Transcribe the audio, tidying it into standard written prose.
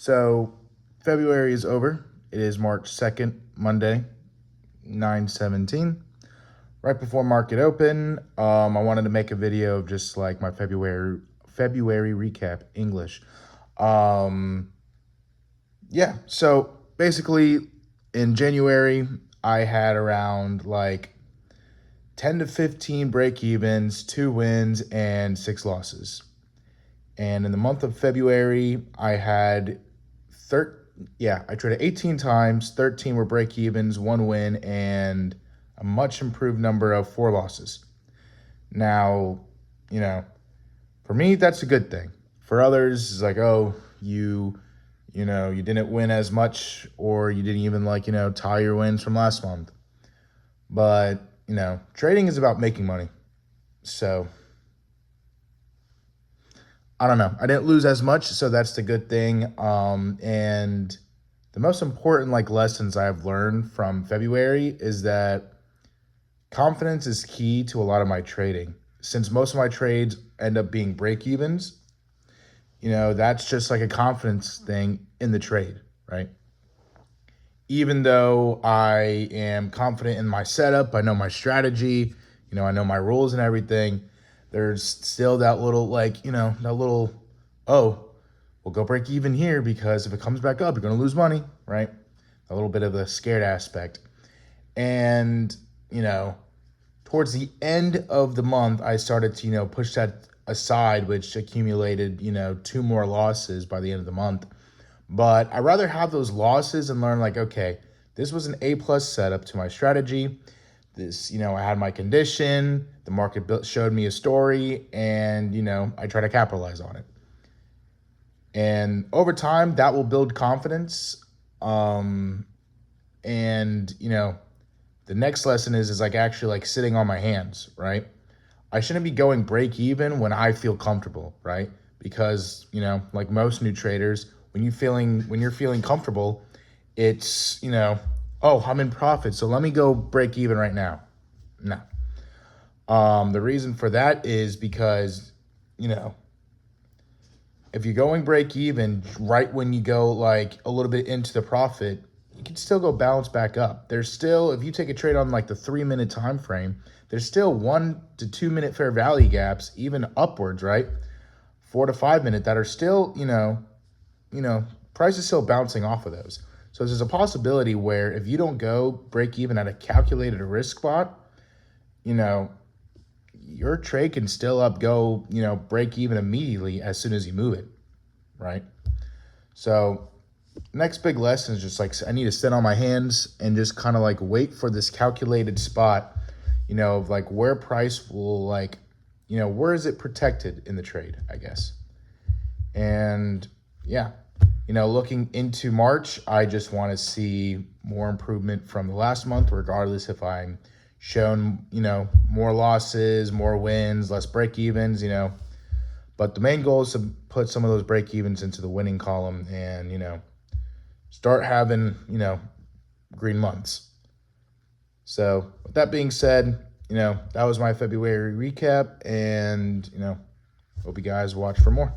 So February is over. It is March 2nd, Monday, 9:17. Right before market open, I wanted to make a video of just like my February recap English. Yeah, so basically in January, I had around like 10 to 15 break evens, 2 wins, and 6 losses. And in the month of February, I had I traded 18 times, 13 were break evens, 1 win, and a much improved number of 4 losses. Now, for me, that's a good thing. For others, it's like, oh, you didn't win as much, or you didn't even tie your wins from last month. But, trading is about making money. So I don't know. I didn't lose as much, so that's the good thing. And the most important lessons I've learned from February is that confidence is key to a lot of my trading. Since most of my trades end up being break evens, that's just like a confidence thing in the trade, right? Even though I am confident in my setup, I know my strategy, I know my rules and everything, there's still that little oh, we'll go break even here because if it comes back up, you're going to lose money, right? A little bit of the scared aspect. And, towards the end of the month, I started to, push that aside, which accumulated, 2 more losses by the end of the month. But I'd rather have those losses and learn okay, this was an A+ setup to my strategy. This, I had my condition, the market showed me a story, and, I try to capitalize on it. And over time, that will build confidence. And, the next lesson is actually sitting on my hands, right? I shouldn't be going break even when I feel comfortable, right? Because, like most new traders, when you're feeling comfortable, it's, oh, I'm in profit, so let me go break even right now. No. The reason for that is because, if you're going break even right when you go a little bit into the profit, you can still go bounce back up. There's still, if you take a trade on the 3-minute time frame, there's still 1 to 2 minute fair value gaps, even upwards, right? 4 to 5 minute that are still, price is still bouncing off of those. So there's a possibility where if you don't go break even at a calculated risk spot, your trade can still go break even immediately as soon as you move it, right? So next big lesson is just I need to sit on my hands and just kind of wait for this calculated spot, of where price will where is it protected in the trade, I guess. And yeah, looking into March, I just want to see more improvement from the last month, regardless if I'm shown, more losses, more wins, less break evens, but the main goal is to put some of those break evens into the winning column and, start having, green months. So with that being said, that was my February recap, and, hope you guys watch for more.